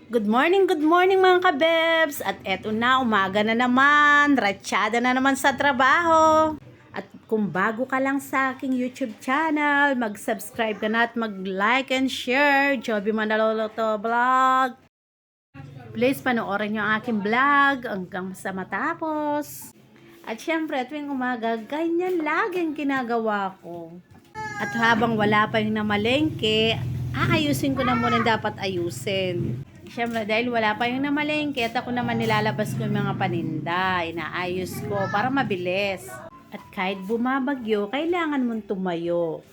Good morning mga kabebs! At eto na, umaga na naman, ratsyada na naman sa trabaho. At kung bago ka lang sa aking YouTube channel, mag-subscribe ka na at mag-like and share. Joby Manaloloto Vlog. Please panoorin yung aking vlog hanggang sa matapos. At syempre, tuwing umaga, ganyan laging ginagawa ko. At habang wala pa yung namalengke, aayusin ko na muna dapat ayusin. Siyempre, dahil wala pa yung namalengke at ako naman nilalabas ko yung mga paninda. Inaayos ko para mabilis. At kahit bumabagyo, kailangan mong tumayo.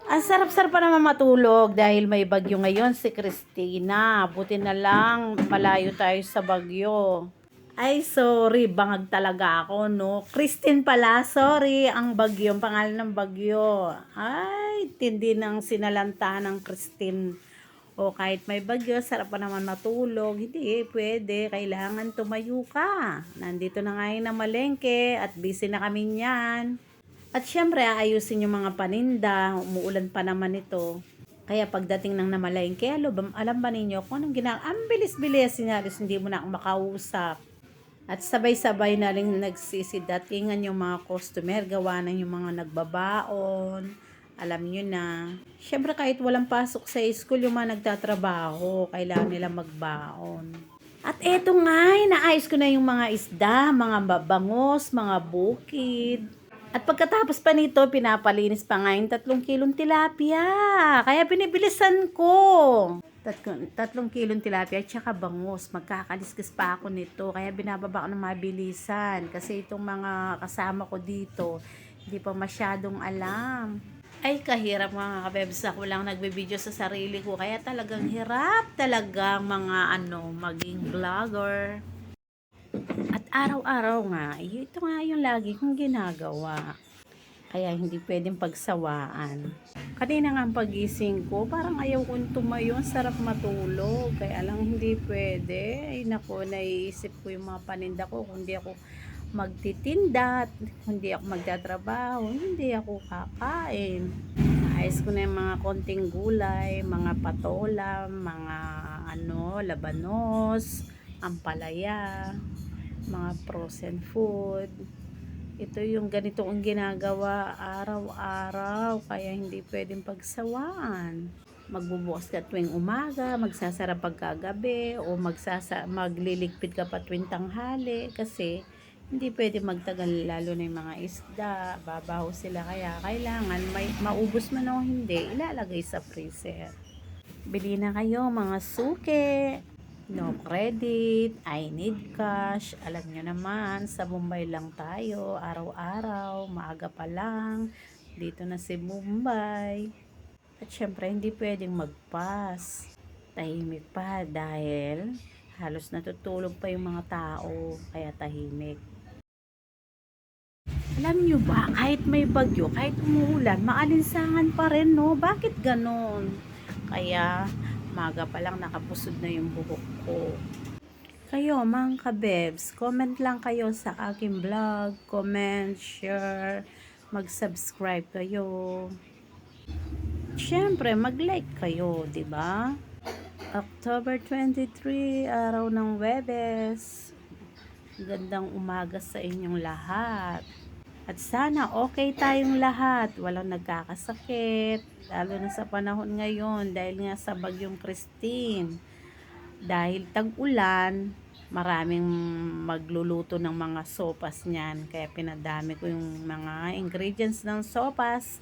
Ang sarap-sarap pa naman matulog dahil may bagyo ngayon si Christina. Buti na lang malayo tayo sa bagyo. Ay, sorry, bangag talaga ako, no? Christine pala, sorry, ang bagyo, ang pangalan ng bagyo. Ay, tindi ng sinalantahan ng Christine. O kahit may bagyo, sarap pa naman matulog. Hindi pwede. Kailangan tumayo ka. Nandito na nga yung namalengke at busy na kami niyan. At syempre, aayusin yung mga paninda. Umuulan pa naman ito. Kaya pagdating ng namalengke, alam ba ninyo kung anong ang bilis-bilis sinalis, hindi mo na ako makausap. At sabay-sabay na rin nagsisidatingan yung mga customer, gawa ng yung mga nagbabaon. Alam nyo na. Siyempre kahit walang pasok sa school, yung mga nagtatrabaho, kailangan nila magbaon. At eto nga, inaayos ko na yung mga isda, mga bangos, mga bukid. At pagkatapos pa nito, pinapalinis pa nga yung 3 kilong tilapia. Kaya binibilisan ko. 3 kilong tilapia at saka bangus. Magkakaliskis pa ako nito. Kaya binababa ko ng mabilisan. Kasi itong mga kasama ko dito, hindi pa masyadong alam. Ay, kahirap mga kabebs. Ako lang nagbe-video sa sarili ko. Kaya talagang hirap talagang maging vlogger. At araw-araw nga, ito nga yung lagi kong ginagawa. Kaya hindi pwedeng pagsawaan. Kanina nga ang pagising ko, parang ayaw kong tumayo, ang sarap matulog. Kaya lang hindi pwede. Ay nako, naiisip ko yung mga paninda ko. Kung hindi ako magtitinda, hindi ako magtatrabaho, hindi ako kakain. Naayos ko na yung mga konting gulay, mga patola, mga labanos, ampalaya, mga frozen food. Ito yung ganito ang ginagawa araw-araw, kaya hindi pwedeng pagsawaan. Magbubukas ka tuwing umaga, magsasara pagkagabi, o magliligpit ka pa tuwing tanghali kasi hindi pwede magtagal, lalo na yung mga isda, babaho sila, kaya kailangan maubos man o hindi, ilalagay sa freezer. Bili na kayo mga suki. No credit, I need cash. Alam nyo naman, sa Mumbai lang tayo, araw-araw, maaga pa lang. Dito na si Mumbai. At syempre, hindi pwedeng magpas. Tahimik pa dahil halos natutulog pa yung mga tao, kaya tahimik. Alam nyo ba, kahit may bagyo, kahit umuulan, maalinsangan pa rin, no? Bakit ganon? Kaya, maga pa lang nakapusod na yung buhok ko. Kayo, mga kabebs, comment lang kayo sa aking vlog. Comment, share, mag-subscribe kayo. Siyempre, mag-like kayo, di ba? October 23, araw ng Webes. Gandang umaga sa inyong lahat. At sana okay tayong lahat, walang nagkakasakit, lalo na sa panahon ngayon dahil nga sa bagyong Christine. Dahil tag-ulan, maraming magluluto ng mga sopas niyan, kaya pinadami ko yung mga ingredients ng sopas.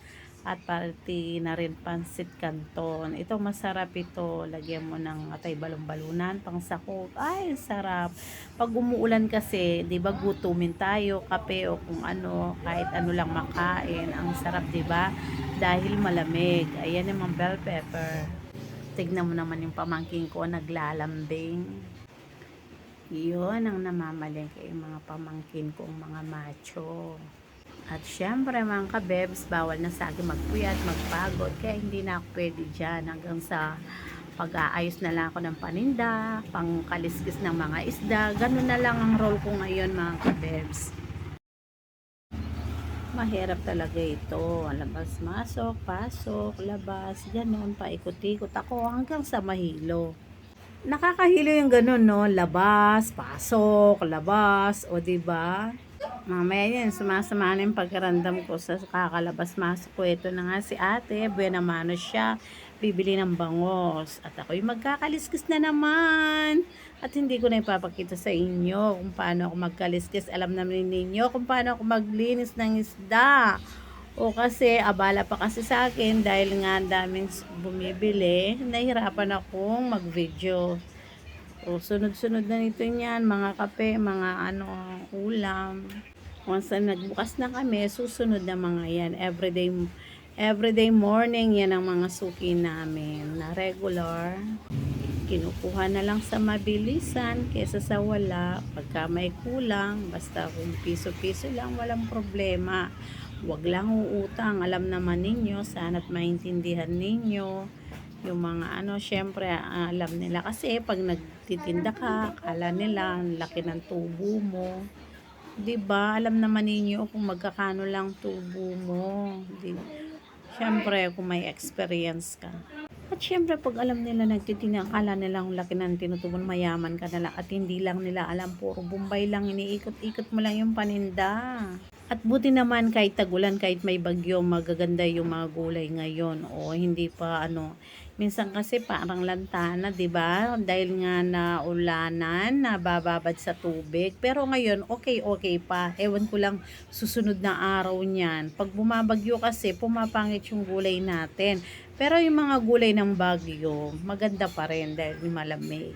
At pati na rin pansit canton. Ito masarap ito. Lagyan mo ng atay balon-balunan, pangsakop. Ay, sarap. Pag umuulan kasi, 'di ba, gutumin tayo, kape o kung ano, kahit ano lang makain. Ang sarap, 'di ba? Dahil malamig. Ayan yung mga bell pepper. Tignan mo naman yung pamangkin ko naglalambing. Yun ang namamalengke yung mga pamangkin kong mga macho. At syempre mga kabebs, bawal na sa akin magpuyat, magpagod. Kaya hindi na ako pwede dyan. Hanggang sa pag-aayos na lang ako ng paninda, pangkaliskis ng mga isda. Ganun na lang ang role ko ngayon mga kabebs. Mahirap talaga ito. Labas, masok, pasok, labas. Ganun, paikot-ikot ako hanggang sa mahilo. Nakakahilo yung ganun, no? Labas, pasok, labas, o diba? Mamaya yan, sumasama na yung pagkarandam ko sa kakalabas-masok ko. Ito na nga si ate, buena mano siya, bibili ng bangos. At ako'y magkakaliskis na naman. At hindi ko na ipapakita sa inyo kung paano ako magkaliskis. Alam naman ninyo kung paano ako maglinis ng isda. O kasi, abala pa kasi sa akin dahil nga daming bumibili, nahihirapan akong mag-video. O, sunod-sunod na nito niyan, mga kape, mga ulam. Once na nagbukas na kami, susunod na mga yan. Everyday morning, yan ang mga suki namin na regular. Kinukuha na lang sa mabilisan kesa sa wala. Pagka may kulang, basta kung piso-piso lang, walang problema. Huwag lang uutang. Alam naman ninyo, sana't maintindihan ninyo. Yung mga syempre, alam nila kasi pag nagtitinda ka, akala nila, ang laki ng tubo mo. 'Di ba? Alam naman ninyo kung magkakano lang tubo mo. Syempre, kung may experience ka. At syempre, pag alam nila nagtitinda, akala nila ang laki ng tinutubon, mayaman ka na lang. At hindi lang nila alam, puro Bombay lang, iniikot-ikot mo lang yung paninda. At buti naman kahit tagulan, kahit may bagyo, magaganda yung mga gulay ngayon. O hindi pa minsan kasi parang lantana, 'di ba? Dahil nga na ulanan, nabababad sa tubig. Pero ngayon, okay pa. Ewan ko lang susunod na araw niyan. Pag bumabagyo kasi, pumapangit yung gulay natin. Pero yung mga gulay ng Baguio, maganda pa rin dahil malamig.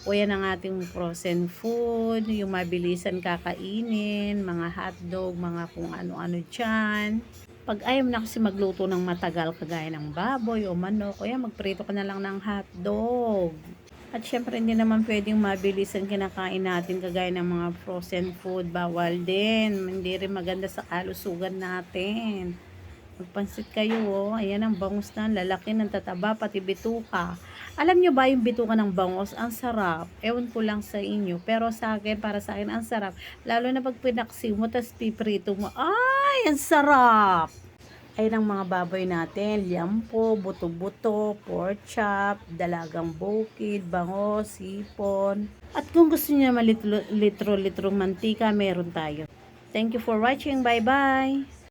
O yan ang ating frozen food, yung mabilisan kakainin, mga hotdog, mga kung ano-ano dyan. Pag ayaw na kasi magluto ng matagal kagaya ng baboy o manok, o yan, magprito ka na lang ng hotdog. At syempre hindi naman pwedeng mabilisan kinakain natin kagaya ng mga frozen food, bawal din. Hindi rin maganda sa kalusugan natin. Magpansit kayo, ayan ang bangus na, lalaki ng tataba, pati bituka. Alam nyo ba yung bituka ng bangus? Ang sarap. Ewan ko lang sa inyo. Pero sa akin, para sa akin, ang sarap. Lalo na pag pinaksi mo, tas piprito mo. Ay, ang sarap! Ayan ang mga baboy natin. Liampo, buto-buto, pork chop, dalagang bukid, bangos, sipon. At kung gusto niyo naman litro-litrong mantika, meron tayo. Thank you for watching. Bye-bye!